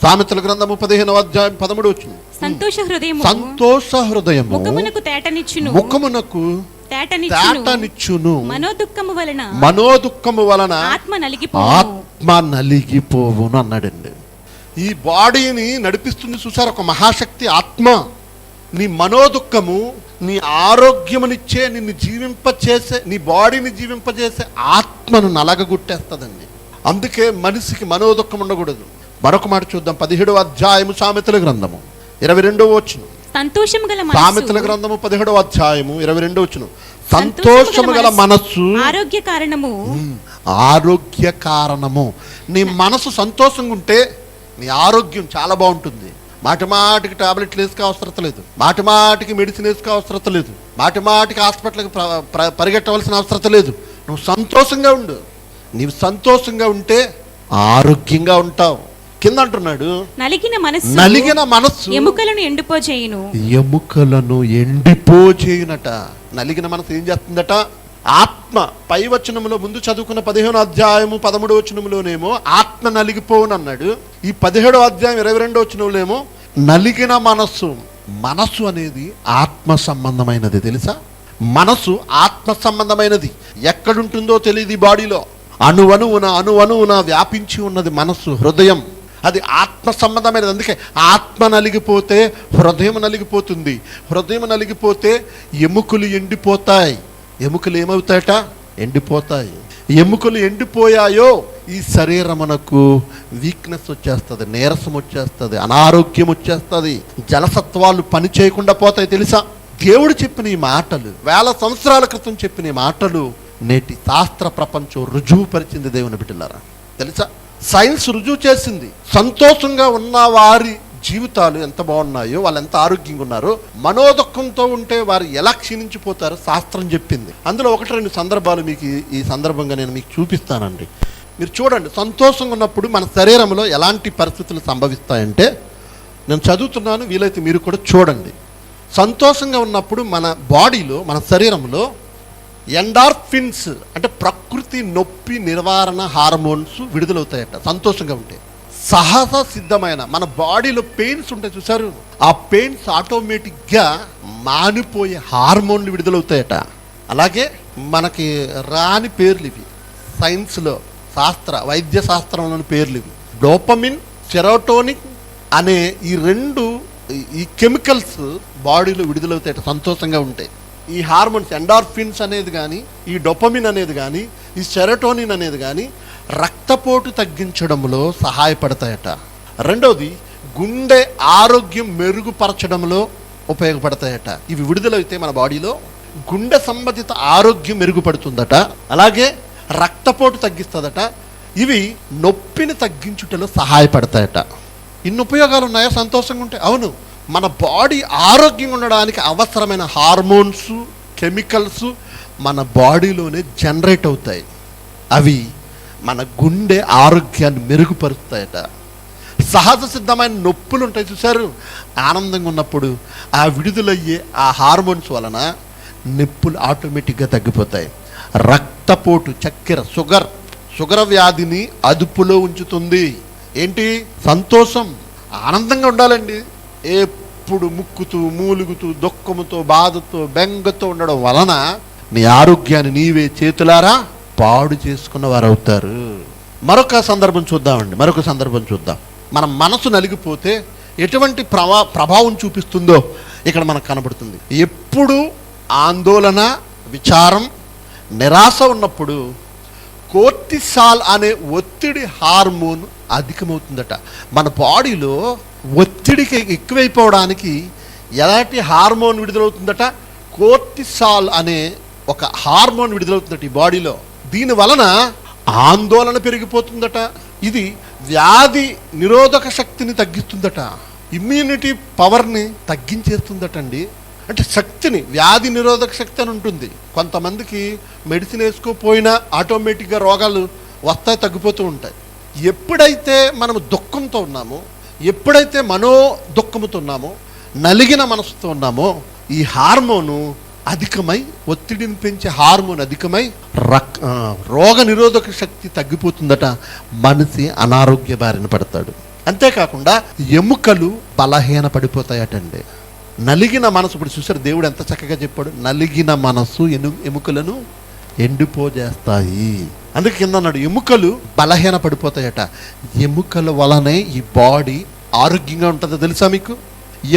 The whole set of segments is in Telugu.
సామెతల గ్రంథము 15వ అధ్యాయం 13వ వచనం. సంతోష హృదయము ముఖమునకు తేటనిచ్చును, మనోదుఃఖము వలన ఆత్మ నలిగిపోవును అన్నాడండి. ఈ బాడీని నడిపిస్తుంది చూసారు ఒక మహాశక్తి ఆత్మ. నీ మనోదుఃఖము నీ ఆరోగ్యమునిచ్చే, నిన్ను జీవింపచేసే, నీ బాడీని జీవింపజేసే ఆత్మను నలగగొట్టేస్తుందండి. అందుకే మనిషికి మనోదుఃఖం ఉండకూడదు. మరొక మాట చూద్దాం. 17వ అధ్యాయము సామెతల గ్రంథము 22వ వచనం. సామెతల గ్రంథము 17వ అధ్యాయము 22వ వచనం. సంతోషము గల మనస్సు ఆరోగ్య కారణము. నీ మనసు సంతోషంగా ఉంటే నీ ఆరోగ్యం చాలా బాగుంటుంది. మాటికి టాబ్లెట్లు వేసుకో అవసరం లేదు, మాటికి మెడిసిన్ వేసుకో అవసరం లేదు, మాటికి హాస్పిటల్కి పరిగెట్టవలసిన అవసరం లేదు. నువ్వు సంతోషంగా ఉండు. నీవు సంతోషంగా ఉంటే ఆరోగ్యంగా ఉంటావు. కింద అంటున్నాడు, నలిగిన మనస్సు ఎముకలను ఎండిపోచేయునట. నలిగిన మనసు ఏం చేస్తుందట? ఆత్మ. పై వచనములో ముందు చదువుకున్న 15వ అధ్యాయము 13వ వచనములోనేమో ఆత్మ నలిగిపోవును అన్నాడు. ఈ 17వ అధ్యాయం 22వ వచనంలోనేమో నలిగిన మనస్సు. మనస్సు అనేది ఆత్మ సంబంధమైనది, తెలుసా? మనసు ఆత్మ సంబంధమైనది. ఎక్కడుంటుందో తెలియదు. ఈ బాడీలో అణువణువున వ్యాపించి ఉన్నది మనస్సు, హృదయం. అది ఆత్మ సంబంధమైనది. అందుకే ఆత్మ నలిగిపోతే హృదయం నలిగిపోతుంది. హృదయం నలిగిపోతే ఎముకలు ఎండిపోతాయి. ఎముకలు ఏమవుతాయట? ఎండిపోతాయి. ఎముకలు ఎండిపోయాయో ఈ శరీరమునకు వీక్నెస్ వచ్చేస్తుంది, నీరసం వచ్చేస్తుంది, అనారోగ్యం వచ్చేస్తుంది, జలసత్వాలు పని చేయకుండా పోతాయి. తెలుసా? దేవుడు చెప్పిన ఈ మాటలు, వేల సంవత్సరాల క్రితం చెప్పిన ఈ మాటలు నేటి శాస్త్ర ప్రపంచం రుజువుపరిచింది. దేవుని బిడ్డలారా, తెలుసా? సైన్స్ రుజువు చేసింది. సంతోషంగా ఉన్న వారి జీవితాలు ఎంత బాగున్నాయో, వాళ్ళు ఎంత ఆరోగ్యంగా ఉన్నారో, మనోదుఃఖంతో ఉంటే వారు ఎలా క్షీణించిపోతారో శాస్త్రం చెప్పింది. అందులో 1-2 సందర్భాలు మీకు ఈ సందర్భంగా నేను మీకు చూపిస్తానండి. మీరు చూడండి, సంతోషంగా ఉన్నప్పుడు మన శరీరంలో ఎలాంటి పరిస్థితులు సంభవిస్తాయంటే, నేను చదువుతున్నాను, వీలైతే మీరు కూడా చూడండి. సంతోషంగా ఉన్నప్పుడు మన బాడీలో, మన శరీరంలో ఎండార్ఫిన్స్ అంటే ప్రకృతి నొప్పి నివారణ హార్మోన్స్ విడుదలవుతాయట సంతోషంగా ఉంటే. సహజ సిద్ధమైన మన బాడీలో పెయిన్స్ ఉంటాయి చూసారు, ఆ పెయిన్స్ ఆటోమేటిక్గా మానిపోయే హార్మోన్లు విడుదలవుతాయట. అలాగే మనకి రాని పేర్లు ఇవి, సైన్స్లో వైద్య శాస్త్రంలోని పేర్లు ఇవి. డోపమిన్, సెరోటోనిన్ అనే ఈ కెమికల్స్ బాడీలో విడుదలవుతాయట సంతోషంగా ఉంటే. ఈ హార్మోన్స్ ఎండార్ఫిన్స్ అనేది కానీ, ఈ డోపమిన్ అనేది కానీ, ఈ సెరోటోనిన్ అనేది కానీ రక్తపోటు తగ్గించడంలో సహాయపడతాయట. రెండవది, గుండె ఆరోగ్యం మెరుగుపరచడంలో ఉపయోగపడతాయట. ఇవి విడుదలైతే మన బాడీలో గుండె సంబంధిత ఆరోగ్యం మెరుగుపడుతుందట. అలాగే రక్తపోటు తగ్గిస్తుందట. ఇవి నొప్పిని తగ్గించుటలో సహాయపడతాయట. ఇన్ని ఉపయోగాలు ఉన్నాయా సంతోషంగా ఉంటే? అవును. మన బాడీ ఆరోగ్యంగా ఉండడానికి అవసరమైన హార్మోన్స్, కెమికల్స్ మన బాడీలోనే జనరేట్ అవుతాయి. అవి మన గుండె ఆరోగ్యాన్ని మెరుగుపరుస్తాయట. సహజ సిద్ధమైన నొప్పులు ఉంటాయి చూసారు, ఆనందంగా ఉన్నప్పుడు ఆ విడుదలయ్యే ఆ హార్మోన్స్ వలన నొప్పులు ఆటోమేటిక్గా తగ్గిపోతాయి. రక్తపోటు, చక్కెర, షుగర్ వ్యాధిని అదుపులో ఉంచుతుంది. ఏంటి? సంతోషం. ఆనందంగా ఉండాలండి. ఎప్పుడు ముక్కుతూ మూలుగుతూ దుఃఖముతో బాధతో బెంగతో ఉండడం వలన నీ ఆరోగ్యాన్ని నీవే చేతులారా పాడు చేసుకున్న వారు అవుతారు. మరొక సందర్భం చూద్దాం. మన మనసు నలిగిపోతే ఎటువంటి ప్రభావం చూపిస్తుందో ఇక్కడ మనకు కనబడుతుంది. ఎప్పుడు ఆందోళన, విచారం, నిరాశ ఉన్నప్పుడు కోర్టిసాల్ అనే ఒత్తిడి హార్మోన్ అధికమవుతుందట. మన బాడీలో ఒత్తిడికి ఎక్కువైపోవడానికి ఎలాంటి హార్మోన్ విడుదలవుతుందట? కోర్టిసాల్ అనే ఒక హార్మోన్ విడుదలవుతుందట ఈ బాడీలో. దీని వలన ఆందోళన పెరిగిపోతుందట. ఇది వ్యాధి నిరోధక శక్తిని తగ్గిస్తుందట. ఇమ్యూనిటీ పవర్ని తగ్గించేస్తుందటండి. అంటే శక్తిని, వ్యాధి నిరోధక శక్తి అని ఉంటుంది. కొంతమందికి మెడిసిన్ వేసుకోపోయినా ఆటోమేటిక్గా రోగాలు వస్తాయి, తగ్గిపోతూ ఉంటాయి. ఎప్పుడైతే మనం దుఃఖంతో ఉన్నామో, ఎప్పుడైతే దుఃఖంతో ఉన్నామో, నలిగిన మనసుతో ఉన్నామో, ఈ హార్మోను అధికమై, ఒత్తిడిని పెంచే హార్మోన్ అధికమై రోగ నిరోధక శక్తి తగ్గిపోతుందట. మనిషి అనారోగ్య బారిన పడతాడు. అంతేకాకుండా ఎముకలు బలహీన పడిపోతాయటండి. నలిగిన మనసు, ఇప్పుడు చూసారు దేవుడు ఎంత చక్కగా చెప్పాడు, నలిగిన మనసు ఎముకలను ఎండిపోజేస్తాయి. అందుకే కింద అన్నాడు ఎముకలు బలహీన పడిపోతాయట. ఎముకల వలనే ఈ బాడీ ఆరోగ్యంగా ఉంటుందో తెలుసా మీకు?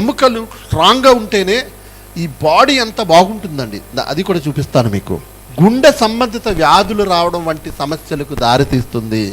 ఎముకలు స్ట్రాంగ్గా ఉంటేనే ఈ బాడీ ఎంత బాగుంటుందండి. అది కూడా చూపిస్తాను మీకు. గుండె సంబంధిత వ్యాధులు రావడం వంటి సమస్యలకు దారితీస్తుంది.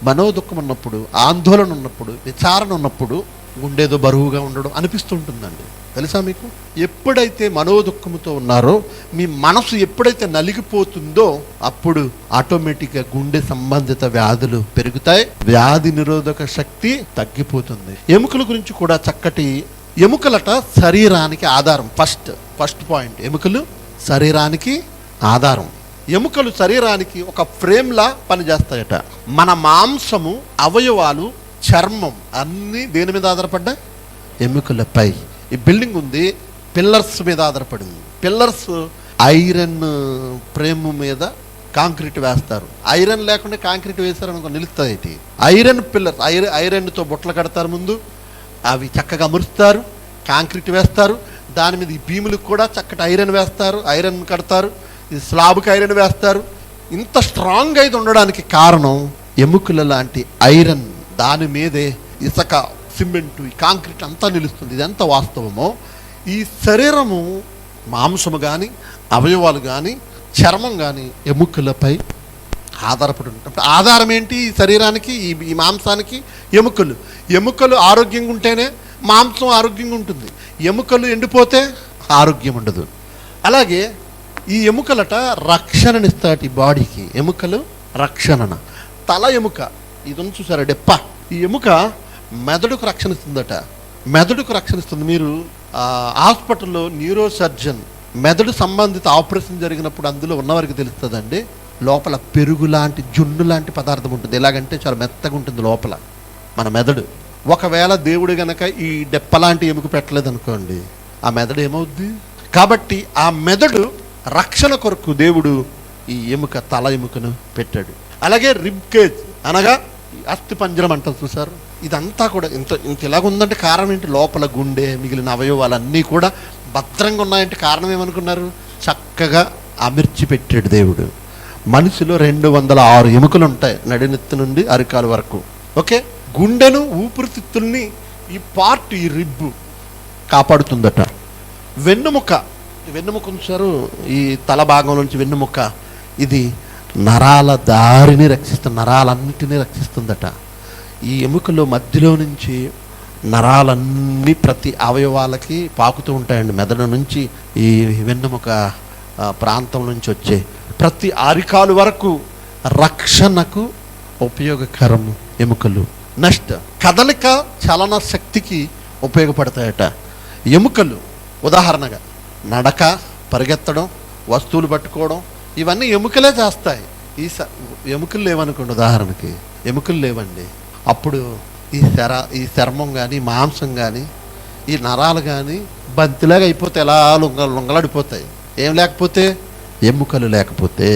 మనోదుఖం ఉన్నప్పుడు, ఆందోళన ఉన్నప్పుడు, విచారణ ఉన్నప్పుడు గుండెదో బరువుగా ఉండడం అనిపిస్తుంటుందండి. తెలుసా మీకు? ఎప్పుడైతే మనోదుఖముతో ఉన్నారో, మీ మనసు ఎప్పుడైతే నలిగిపోతుందో అప్పుడు ఆటోమేటిక్గా గుండె సంబంధిత వ్యాధులు పెరుగుతాయి, వ్యాధి నిరోధక శక్తి తగ్గిపోతుంది. ఎముకల గురించి కూడా చక్కటి, ఎముకలట శరీరానికి ఆధారం. ఫస్ట్ పాయింట్, ఎముకలు శరీరానికి ఆధారం. ఎముకలు శరీరానికి ఒక ఫ్రేమ్లా పనిచేస్తాయట. మన మాంసము, అవయవాలు, చర్మం అన్నీ దేని మీద ఆధారపడ్డా? ఎముకలపై. ఈ బిల్డింగ్ ఉంది, పిల్లర్స్ మీద ఆధారపడింది. పిల్లర్స్ ఐరన్ ఫ్రేమ్ మీద కాంక్రీట్ వేస్తారు. ఐరన్ లేకుండా కాంక్రీట్ వేశారనుకో నిలుస్తుంది. ఐరన్ పిల్లర్స్, ఐరన్తో బుట్టలు కడతారు. ముందు అవి చక్కగా అమరుస్తారు, కాంక్రీట్ వేస్తారు. దాని మీద ఈ భీములకు కూడా చక్కటి ఐరన్ వేస్తారు, ఐరన్ కడతారు. ఈ స్లాబ్కి ఐరన్ వేస్తారు. ఇంత స్ట్రాంగ్ అయితే ఉండడానికి కారణం ఎముకల లాంటి ఐరన్. దాని మీదే ఇసుక, సిమెంటు, ఈ కాంక్రీట్ అంతా నిలుస్తుంది. ఇదంతా వాస్తవమో. ఈ శరీరము, మాంసము కానీ, అవయవాలు కానీ, చర్మం కానీ ఎముకలపై ఆధారపడి ఉంటుంది. ఆధారం ఏంటి ఈ శరీరానికి, ఈ మాంసానికి? ఎముకలు. ఎముకలు ఆరోగ్యంగా ఉంటేనే మాంసం ఆరోగ్యంగా ఉంటుంది. ఎముకలు ఎండిపోతే ఆరోగ్యం ఉండదు. అలాగే ఈ ఎముకలట రక్షణనిస్తాయి ఈ బాడీకి. ఎముకలు రక్షణ. తల ఎముక ఇది ఉంది చూసారా, డెప్ప. ఈ ఎముక మెదడుకు రక్షణ ఇస్తుందట. మెదడుకు రక్షణ ఇస్తుంది. మీరు హాస్పిటల్లో న్యూరో సర్జన్ మెదడు సంబంధిత ఆపరేషన్ జరిగినప్పుడు అందులో ఉన్నవారికి తెలుస్తుందండి, లోపల పెరుగు లాంటి, జున్ను లాంటి పదార్థం ఉంటుంది. ఎలాగంటే చాలా మెత్తగా ఉంటుంది లోపల మన మెదడు. ఒకవేళ దేవుడు గనక ఈ డెప్పలాంటి ఎముక పెట్టలేదనుకోండి, ఆ మెదడు ఏమవుద్ది? కాబట్టి ఆ మెదడు రక్షణ కొరకు దేవుడు ఈ ఎముక, తల ఎముకను పెట్టాడు. అలాగే రిబ్ కేజ్ అనగా అస్థి పంజరం అంటారు చూసారు. ఇదంతా కూడా ఇంత ఇలాగ ఉందంటే కారణం ఏంటి? లోపల గుండె, మిగిలిన అవయవాలన్నీ కూడా భద్రంగా ఉన్నాయంటే కారణం ఏమనుకున్నారు? చక్కగా అమర్చి పెట్టాడు దేవుడు. మనిషిలో 206 ఎముకలు ఉంటాయి, నడినెత్తి నుండి అరికాలు వరకు. ఓకే, గుండెను, ఊపిరితిత్తుల్ని ఈ పార్ట్, ఈ రిబ్బు కాపాడుతుందట. వెన్నుముక ఉంచారు ఈ తల భాగం నుంచి. వెన్నుముక ఇది నరాల దారిని రక్షిస్తుంది, నరాలన్నిటినీ రక్షిస్తుందట. ఈ ఎముకలో మధ్యలో నుంచి నరాలన్నీ ప్రతి అవయవాలకి పాకుతూ ఉంటాయండి. మెదడు నుంచి ఈ వెన్నుముక ప్రాంతం నుంచి వచ్చే ప్రతి అరికాలు వరకు రక్షణకు ఉపయోగకరము ఎముకలు. నెక్స్ట్, కదలిక, చలన శక్తికి ఉపయోగపడతాయట ఎముకలు. ఉదాహరణగా నడక, పరిగెత్తడం, వస్తువులు పట్టుకోవడం, ఇవన్నీ ఎముకలే చేస్తాయి. ఎముకలు లేవనుకోండి, ఉదాహరణకి ఎముకలు లేవండి, అప్పుడు ఈ చర్మం కానీ, మాంసం కానీ, ఈ నరాలు కానీ బంతిలాగా అయిపోతే ఎలా లొంగలాడిపోతాయి. ఏం లేకపోతే? ఎముకలు లేకపోతే.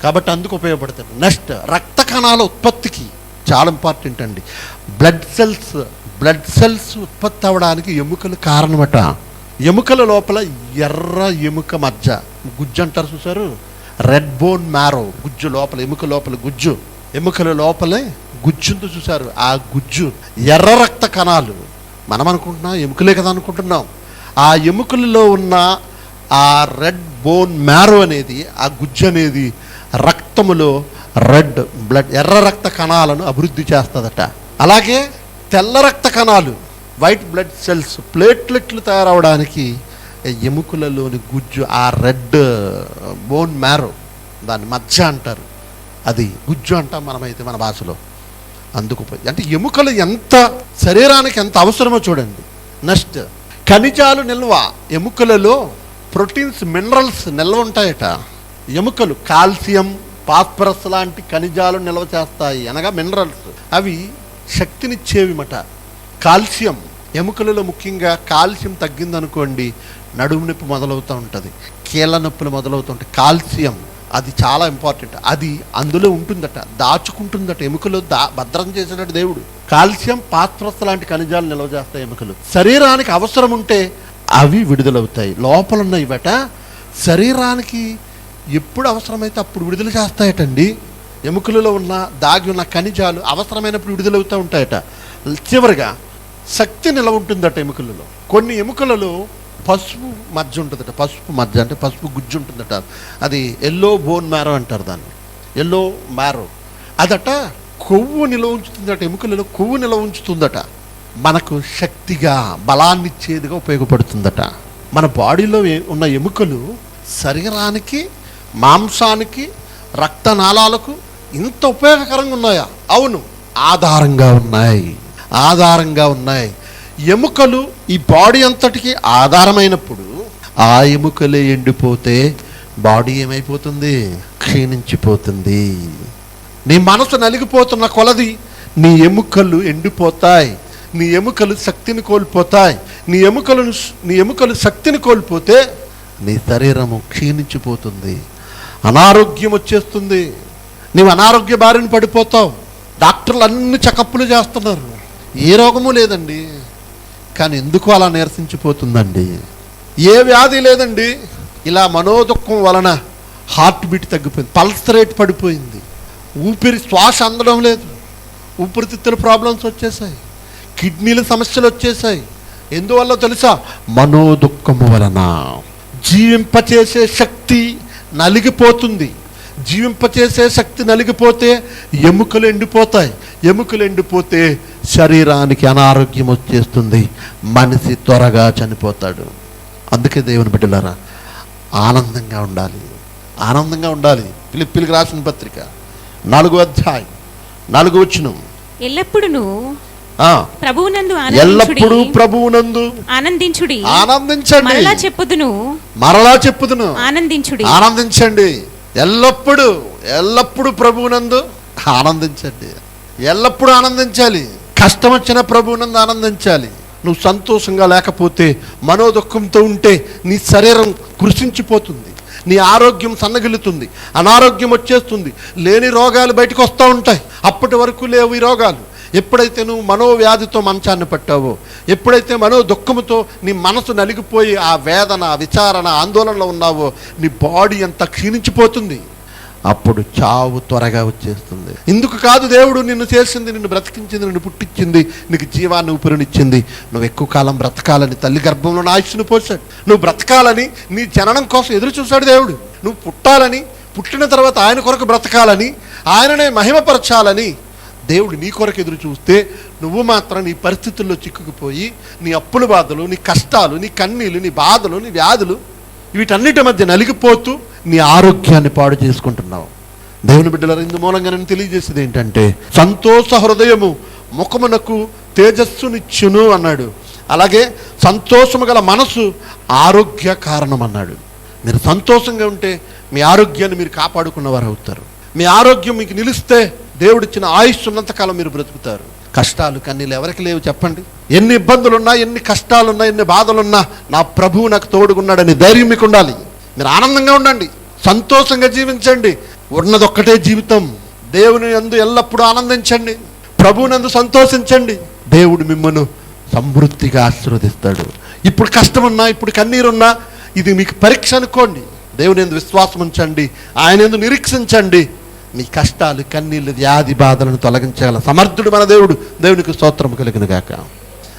కాబట్టి అందుకు ఉపయోగపడతాయి. నెక్స్ట్, రక్త కణాల ఉత్పత్తికి చాలా ఇంపార్టెంట్ అండి. బ్లడ్ సెల్స్ ఉత్పత్తి అవ్వడానికి ఎముకలు కారణమట. ఎముకల లోపల ఎర్ర ఎముక మజ్జ, గుజ్జు అంటారు చూసారు, రెడ్ బోన్ మ్యారో, గుజ్జు లోపల, ఎముక లోపల గుజ్జు, ఎముకల లోపలే గుజ్జుంతో చూసారు. ఆ గుజ్జు, ఎర్ర రక్త కణాలు. మనం అనుకుంటున్నాం ఎముకలే కదా అనుకుంటున్నాం. ఆ ఎముకలలో ఉన్న ఆ రెడ్ బోన్ మ్యారో అనేది, ఆ గుజ్జు అనేది రక్తములో రెడ్ బ్లడ్, ఎర్ర రక్త కణాలను అభివృద్ధి చేస్తుందట. అలాగే తెల్ల రక్త కణాలు, వైట్ బ్లడ్ సెల్స్, ప్లేట్లెట్లు తయారవడానికి ఎముకలలోని గుజ్జు, ఆ రెడ్ బోన్ మ్యారో, దాన్ని మజ్జ అంటారు, అది గుజ్జు అంటాం మనమైతే మన భాషలో. అందుకు అంటే ఎముకలు ఎంత శరీరానికి ఎంత అవసరమో చూడండి. నెక్స్ట్, ఖనిజాలు నిల్వ. ఎముకలలో ప్రోటీన్స్, మినరల్స్ నిల్వ ఉంటాయట. ఎముకలు కాల్షియం, ఫాస్ఫరస్ లాంటి ఖనిజాలు నిల్వ చేస్తాయి, అనగా మినరల్స్. అవి శక్తినిచ్చేవిమట. కాల్షియం, ఎముకలలో ముఖ్యంగా కాల్షియం తగ్గిందనుకోండి, నడుము నొప్పి మొదలవుతూ ఉంటుంది, కీళ్ళ నొప్పులు మొదలవుతూ ఉంటాయి. కాల్షియం అది చాలా ఇంపార్టెంట్. అది అందులో ఉంటుందట, దాచుకుంటుందట. ఎముకలు భద్రం చేసినట్టు దేవుడు. కాల్షియం, ఫాస్ఫరస్ లాంటి ఖనిజాలు నిల్వ చేస్తాయి ఎముకలు. శరీరానికి అవసరం ఉంటే అవి విడుదలవుతాయి. లోపల ఉన్నవిట శరీరానికి ఎప్పుడు అవసరమైతే అప్పుడు విడుదల చేస్తాయటండి. ఎముకలలో ఉన్న దాగి ఉన్న ఖనిజాలు అవసరమైనప్పుడు విడుదలవుతూ ఉంటాయట. చివరిగా శక్తి నిలవ ఉంటుందట ఎముకలలో. కొన్ని ఎముకలలో పసుపు మజ్జ ఉంటుందట. పసుపు మజ్జ అంటే పసుపు గుజ్జు ఉంటుందట. అది ఎల్లో బోన్ మ్యారో అంటారు దాన్ని, ఎల్లో మ్యారో. అదట కొవ్వు నిలవ ఉంచుతుందట, ఎముకలలో కొవ్వు నిలవ ఉంచుతుందట. మనకు శక్తిగా బలాన్ని ఇచ్చేదిగా ఉపయోగపడుతుందట. మన బాడీలో ఉన్న ఎముకలు శరీరానికి, మాంసానికి, రక్తనాళాలకు ఇంత ఉపయోగకరంగా ఉన్నాయా? అవును, ఆధారంగా ఉన్నాయి. ఎముకలు ఈ బాడీ అంతటికి ఆధారమైనప్పుడు ఆ ఎముకలే ఎండిపోతే బాడీ ఏమైపోతుంది? క్షీణించిపోతుంది. నీ మనసు నలిగిపోతున్న కొలది నీ ఎముకలు ఎండిపోతాయి, నీ ఎముకలు శక్తిని కోల్పోతాయి. నీ ఎముకలు శక్తిని కోల్పోతే నీ శరీరము క్షీణించిపోతుంది, అనారోగ్యం వచ్చేస్తుంది. నీవు అనారోగ్య బారిన పడిపోతావు. డాక్టర్లు అన్ని చెకప్లు చేస్తున్నారు, ఏ రోగము లేదండి. కానీ ఎందుకు అలా నీరసించిపోతుందండి? ఏ వ్యాధి లేదండి. ఇలా మనోదుఖం వలన హార్ట్ బీట్ తగ్గిపోయింది, పల్స్ రేట్ పడిపోయింది, శ్వాస అందడం లేదు, ఊపిరితిత్తుల ప్రాబ్లమ్స్ వచ్చేసాయి, కిడ్నీల సమస్యలు వచ్చేసాయి. ఎందువల్ల తెలుసా? మనోదుఖము వలన. జీవింపచేసే శక్తి నలిగిపోతుంది. జీవింపచేసే శక్తి నలిగిపోతే ఎముకలు ఎండిపోతాయి. ఎముకలు ఎండిపోతే శరీరానికి అనారోగ్యం వచ్చేస్తుంది, మనిషి త్వరగా చనిపోతాడు. అందుకే దేవుని బిడ్డలారా, ఆనందంగా ఉండాలి. ఫిలిప్పీయులకు రాసిన పత్రిక 4వ అధ్యాయం 4వ వచనం. ఎల్లప్పుడూ ప్రభువునందు ఆనందించుడి. మరలా చెప్పుదును ఆనందించండి. ఎల్లప్పుడు ప్రభువునందు ఆనందించండి. ఎల్లప్పుడూ ఆనందించాలి. కష్టం వచ్చిన ప్రభువునందు ఆనందించాలి. నువ్వు సంతోషంగా లేకపోతే, మనోదుఖంతో ఉంటే నీ శరీరం కృషించిపోతుంది, నీ ఆరోగ్యం సన్నగిలుతుంది, అనారోగ్యం వచ్చేస్తుంది, లేని రోగాలు బయటకు వస్తూ ఉంటాయి. అప్పటి వరకు లేవు ఈ రోగాలు. ఎప్పుడైతే నువ్వు మనోవ్యాధితో మంచాన్ని పట్టావో, ఎప్పుడైతే మనోదుఖముతో నీ మనసు నలిగిపోయి ఆ వేదన, విచారణ, ఆందోళనలో ఉన్నావో, నీ బాడీ అంతా క్షీణించిపోతుంది. అప్పుడు చావు త్వరగా వచ్చేస్తుంది. ఇందుకు కాదు దేవుడు నిన్ను చేసింది, నిన్ను బ్రతికించింది, నిన్ను పుట్టించింది, నీకు జీవాన్ని ఊపిరినిచ్చింది. నువ్వు ఎక్కువ కాలం బ్రతకాలని తల్లి గర్భంలో ఆయుష్ను పోసాడు. నువ్వు బ్రతకాలని, నీ జననం కోసం ఎదురు చూశాడు దేవుడు. నువ్వు పుట్టాలని, పుట్టిన తర్వాత ఆయన కొరకు బ్రతకాలని, ఆయననే మహిమపరచాలని దేవుడు నీ కొరకు ఎదురు చూస్తే, నువ్వు మాత్రం నీ పరిస్థితుల్లో చిక్కుకుపోయి నీ అప్పుల బాధలు, నీ కష్టాలు, నీ కన్నీళ్ళు, నీ బాధలు, నీ వ్యాధులు, వీటన్నిటి మధ్య నలిగిపోతూ నీ ఆరోగ్యాన్ని పాడు చేసుకుంటున్నావు. దేవుని బిడ్డల ఇందు మూలంగా నేను తెలియజేసేది ఏంటంటే, సంతోష హృదయము ముఖమునకు తేజస్సునిచ్చును అన్నాడు. అలాగే సంతోషము గల మనసు ఆరోగ్య కారణం అన్నాడు. మీరు సంతోషంగా ఉంటే మీ ఆరోగ్యాన్ని మీరు కాపాడుకున్నవారు అవుతారు. మీ ఆరోగ్యం మీకు నిలిస్తే దేవుడిచ్చిన ఆయుష్ ఉన్నంతకాలం మీరు బ్రతుకుతారు. కష్టాలు, కన్నీళ్ళు ఎవరికి లేవు చెప్పండి? ఎన్ని ఇబ్బందులున్నా, ఎన్ని కష్టాలున్నా, ఎన్ని బాధలున్నా నా ప్రభువు నాకు తోడుగున్నాడని ధైర్యం మీకు ఉండాలి. మీరు ఆనందంగా ఉండండి, సంతోషంగా జీవించండి. ఉన్నదొక్కటే జీవితం. దేవుని యందు ఎల్లప్పుడూ ఆనందించండి, ప్రభువునందు సంతోషించండి. దేవుడు మిమ్మల్ని సమృద్ధిగా ఆశీర్వదిస్తాడు. ఇప్పుడు కష్టమున్నా, ఇప్పుడు కన్నీరున్నా, ఇది మీకు పరీక్ష అనుకోండి. దేవుని యందు విశ్వాసం ఉంచండి, ఆయన యందు నిరీక్షించండి. మీ కష్టాలు, కన్నీళ్ళు, వ్యాధి బాధలను తొలగించగల సమర్థుడు మన దేవుడు. దేవునికి స్తోత్రం కలుగును గాక.